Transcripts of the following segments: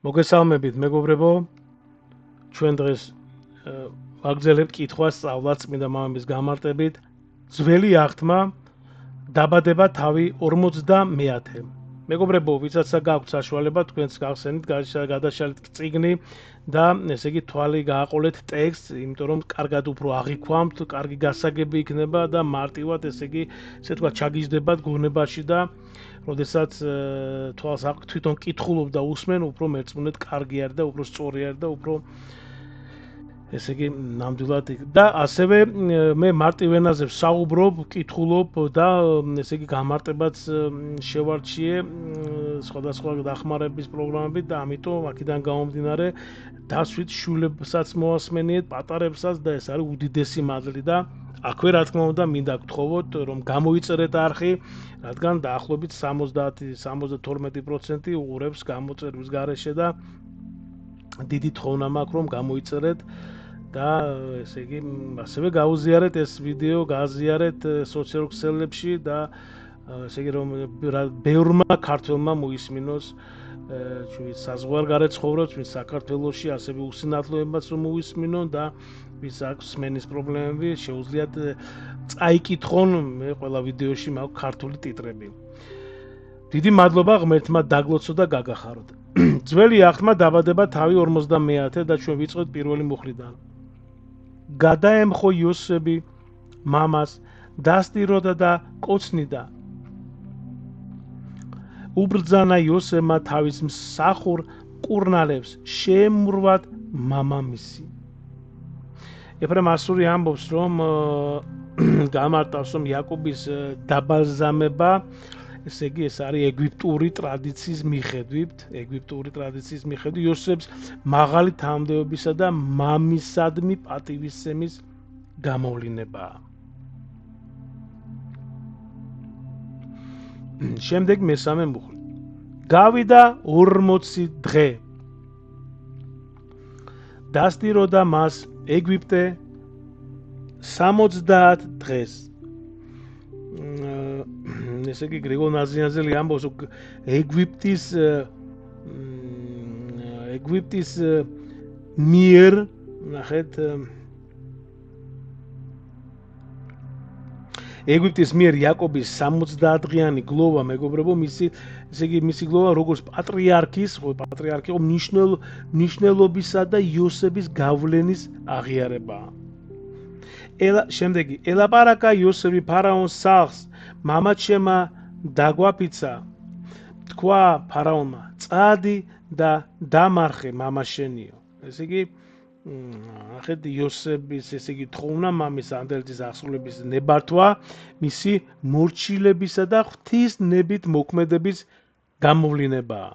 მოგესალმებით მეგობრებო, ჩვენ დღეს ვაგრძელებთ კითხვას სწავლას წმინდა მამების გამარტებით. ძველი აღთმა დაბადება თავი 50-ე. მეგობრებო, ვისაც გაქვთ საშუალება, თქვენს გახსენით, გადაშალეთ წიგნი და ესე იგი თვალი გააყოლეთ ტექსტს, იმიტომ რომ კარგად უფრო აღიქვამთ, კარგი გასაგები იქნება და მარტივად ესე იგი, ესე თქვა, ჩაგიჟდებათ გონებაში და როდესაც თვალს თვითონ კითხულობ და უსმენ, უფრო მერწმუნედ კარგი არის და უფრო სწორი არის და უფრო ესე იგი ნამდვილად და ასევე მე მარტივ ენაზე ვსაუბრობ, კითხულობ და ესე იგი გამარტებაც შევარჩიე სხვადასხვა დახმარების პროგრამებით და ამიტომ აქედან გამომდინარე დასვით შულებსაც მოასმენიეთ, პატარებსაც და ეს არის უდიდესი მადლი და აქვე რა თქმა უნდა მინდა გთხოვოთ რომ გამოიწერეთ არხი, რადგან დაახლოებით 70-72% უყურებს გამოწერვის გარეშე და დიდი თხოვნა მაქვს რომ გამოიწერეთ და ესე იგი ასევე გაუზიარეთ ეს ვიდეო, გააზიარეთ სოციალურ ქსელებში და ესე იგი რომ ბევრმა ქართველმა მოისმინოს ჩვენი საზღვარგარეთ ცხოვრობს, ვინც საქართველოში ასევე უსინათლოებაც რომ მოისმინონ და ვის აქვს სმენის პრობლემები, შეუძლიათ წაიკითხონ, მე ყველა ვიდეოში მაქვს ქართული ტიტრები. დიდი მადლობა ღმერთმა დაგლოცო და გაგახაროთ. ძველი აღთმა დაბადება თავი 50-ე და ჩვენ ვიწყოთ პირველი მუხლიდან. გადაემხო იოსები მამას, დასტიროდა და კოცნიდა. უბრძანა იოსებმა თავის მსახურ მკურნალებს შეემურვათ მამამისი. ეფრემ ასური ამბობს რომ გამარტავს რომ იაკობის დაბალზამება ესე იგი ეს არის ეგვიპტური ტრადიციის მიხედვით იოსებს მაღალი თანამდებობისა და მამისადმი პატივისცემის გამოვლინებაა. შემდეგ მესამე მუხლი. გავიდა 40 დღე. დასტიროდა მას ეგვიპტე 70 დღეს. ესე იგი გრიგოლ ნაზიანზელი ამბობს ეგვიპტის მიერ ნახეთ ეგვიპტის მიერ იაკობის 70 დღიანი გლოვა მეგობრებო მისი ესე იგი მისი გლოვა როგორც პატრიარქის ნიშნულობისა და იოსების გავლენის აღიარებაა. შემდეგი ელაპარაკა იოსები ფარაონს სახლს მამაჩემა დაგვაფიცა თქვა ფარაონმა წადი და დამარხე მამაშენიო. ესე იგი ახეთ იოსების ესე იგი თხოვნა მამის ანდერძის აღსრულების ნებართვა მისი მორჩილებისა და ღვთისნებით მოქმედების გამოვლინებაა.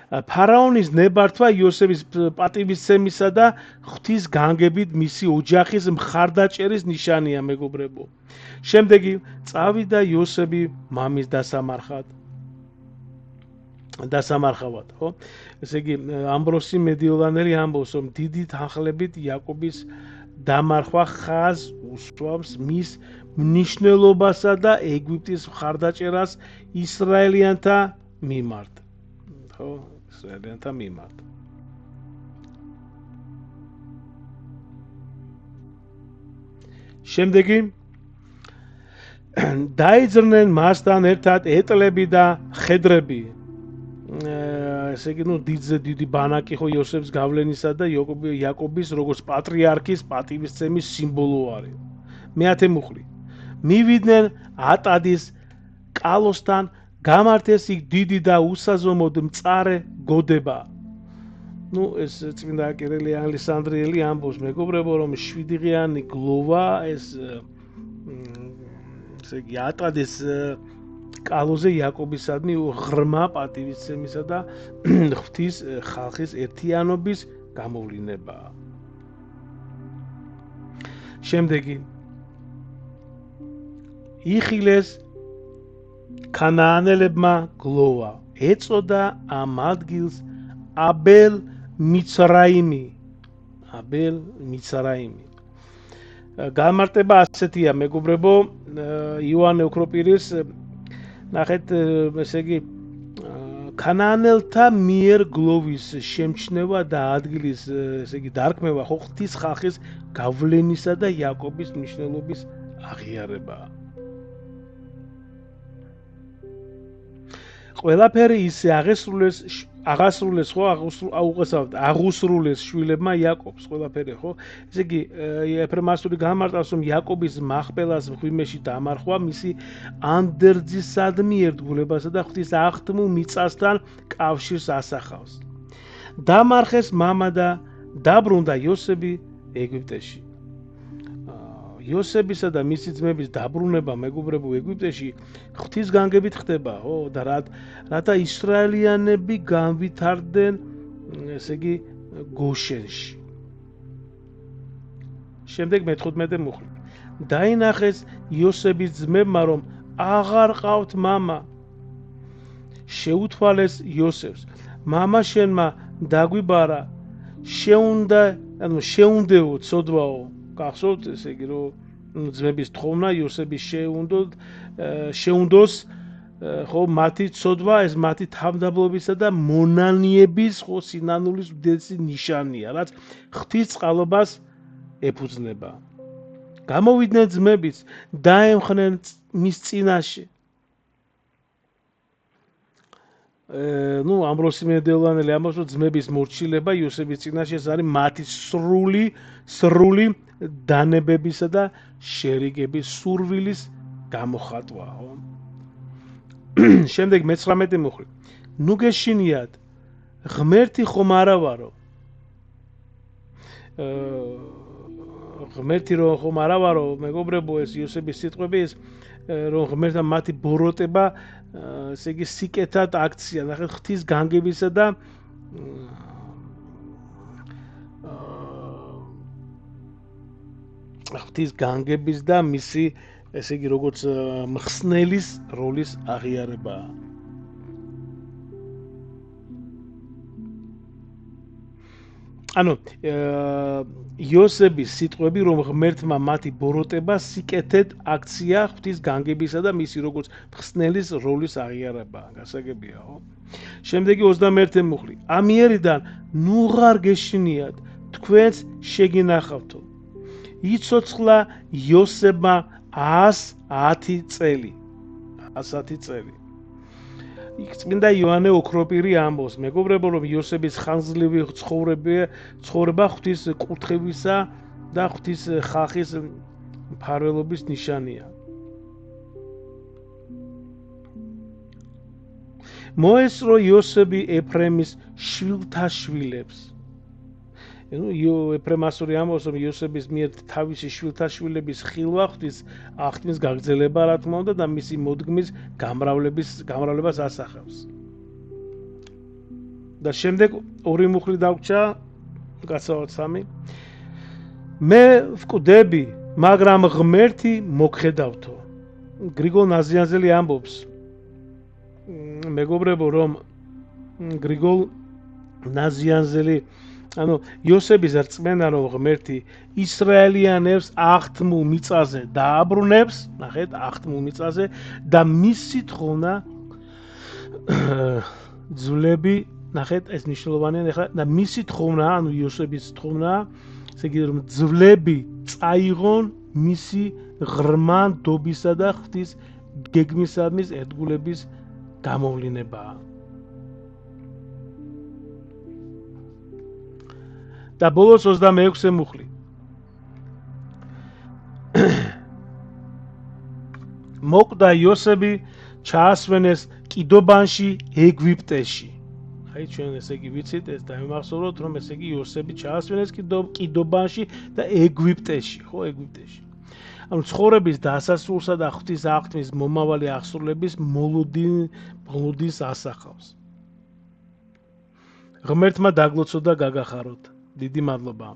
ფარაონის ნებართვა იოსების პატივისცემისა და ღვთის განგებით მისი ოჯახის მხარდაჭერის ნიშანია მეგობრებო. შემდეგი წავიდა იოსები მამის დასამარხავად, ხო? ესე იგი ამბროსი მედიოლანელი ამბობს რომ დიდი თანხლებით იაკობის დამარხვა ხაზს უსვამს მის მნიშვნელობასა და ეგვიპტის მხარდაჭერას ისრაელიანთა მიმართ. ხო, ისრაელიანთა მიმართ. შემდეგი დაიძრნენ მასთან ერთად ეტლები და ხედრები. ესე იგი დიდი ბანაკი ხო იოსებს გავლენისა და იაკობის როგორც პატრიარქის პატივისცემის სიმბოლო არის. მეათე მუხლი. მივიდნენ ატადის კალოსთან გამართეს იქ დიდი და უსაზომოდ მწარე გოდება. ეს წმინდა კირილი ალესანდრიელი ამბობს მეგობრებო რომ 7 დღიანი გლოვა ეს ესე იგი ატადის კალოზე იაკობისადმი ღრმა პატივისცემისა და ღვთის ხალხის ერთიანობის გამოვლინებაა. შემდეგი იხილეს ქანაანელებმა გლოვა ეწოდა ამ ადგილს აბელ მიცრაიმი. გამარტება ასეთია მეგობრებო იოანე ოქროპირის ნახეთ ესე იგი ქანაანელთა მიერ გლოვის შემჩნევა და ადგილის ესე იგი დარქმევა ხო ღვთის ხალხის გავლენისა და იაკობის მნიშვნელობის აღიარებაა. ყველაფერი ისე აღასრულეს ხო აღუსრულეს შვილებმა იაკობს ყველაფერი ხო ესე იგი ეფრემასური გამარტავს რომ იაკობის მახპელას მღვიმეში დამარხვა მისი ანდერძისადმი ერთგულებასა და ღვთის აღთმულ მიწასთან კავშირს ასახავს. დამარხეს მამა და დაბრუნდა იოსები ეგვიპტეში. იოსებისა და მისი ძმების დაბრუნება მეგობრებო ეგვიპტეში ღვთის განგებით ხდება, ხო და რათა ისრაელიანები განვითარდნენ ესე იგი გოშენში. შემდეგ მე-15 მუხლი. დაინახეს იოსების ძმებმა რომ აღარ ყავთ მამა. შეუთვალეს იოსებს. მამა შენმა დაგვიბარა, შეუნდეო ცოდვაო. გახსოვთ ესე იგი რომ ძმების თხოვნა იოსების შეუნდოს ხო მათი ცოდვა ეს მათი თავმდაბლობისა და მონანიების ხო სინანულის უდიდესი ნიშანია რაც ღვთის წყალობას ეფუძნება. გამოვიდნენ ძმებიც დაემხნენ მის წინაშე. ამბროსი მედელვანელი ამბობს რომ ძმების მორჩილება იოსების წინაშე ეს არის მათი სრული დანებებისა და შერიგების სურვილის გამოხატვა, ხო? შემდეგ მე-19 მუხლი. ნუ გეშინიათ, ღმერთი ხომ არა ვარო? ღმერთი რომ ხომ არა ვარო, მეგობრებო, ეს იოსების სიტყვები ეს რომ ღმერთმა მათი ბოროტება ესე იგი სიკეთად აქცია, ნახეთ ღვთის განგებისა და ღვთის განგების და მისი ესე იგი როგორც მხსნელის როლის აღიარებაა. ანუ იოსების სიტყვები რომ ღმერთმა მათი ბოროტება სიკეთად აქცია ღვთის განგებისა და მისი როგორც მხსნელის როლის აღიარებაა. გასაგებია, ხო? შემდეგი 21 მუხლი. ამიერიდან ნუ ღარ გეშინიათ, თქვენც შეგინახავთო. იცოცხლა იოსებმა 110 წელი. 110 წელი. იქ წმინდა იოანე ოქროპირი ამბობს, მეგობრებო, რომ იოსების ხანგრძლივი ცხოვრება ღვთის კურთხევისა და ღვთის ხალხის მფარველობის ნიშანია. მოესწრო იოსები ეფრემის შვილთა შვილებს. ეფრემასური ამბობს, რომ იოსების მიერ თავისი შვილთა შვილების ხილვა ღვთის აღთმის გაგრძელება რა თქმა უნდა და მისი მოდგმის გამრავლებას ასახავს. და შემდეგ ორი მუხლი დაგვრჩა, გასავართ 3. მე ვკვდები, მაგრამ ღმერთი მოგხედავთო. გრიგოლ ნაზიანზელი ამბობს, მეგობრებო, რომ გრიგოლ ნაზიანზელი ანუ იოსების რწმენა რომ ღმერთი ისრაელიანებს აღთმულ მიწაზე დააბრუნებს, ნახეთ, აღთმულ მიწაზე და მისი თხოვნა ძვლები, ნახეთ, ეს მნიშვნელოვანია ახლა და მისი თხოვნა, ანუ იოსების თხოვნა, ესე იგი რომ ძვლები წაიღონ მისი ღრმა ნდობისა და ღვთის გეგმისადმის ერთგულების გამოვლინებაა. და ბოლოს 26 მუხლი. მოკვდა იოსები ჩაასვენეს კიდობანში ეგვიპტეში. აი ჩვენ ესე იგი ვიცით ეს დავიმახსოვროთ რომ ესე იგი იოსები ჩაასვენეს კიდობანში და ეგვიპტეში, ხო ეგვიპტეში. ანუ ცხოვრების დასასრულსა და ღვთის აღთმის მომავალი აღსრულების მოლოდინს ასახავს. ღმერთმა დაგლოცოთ და გაგახაროთ. დიდი მადლობა.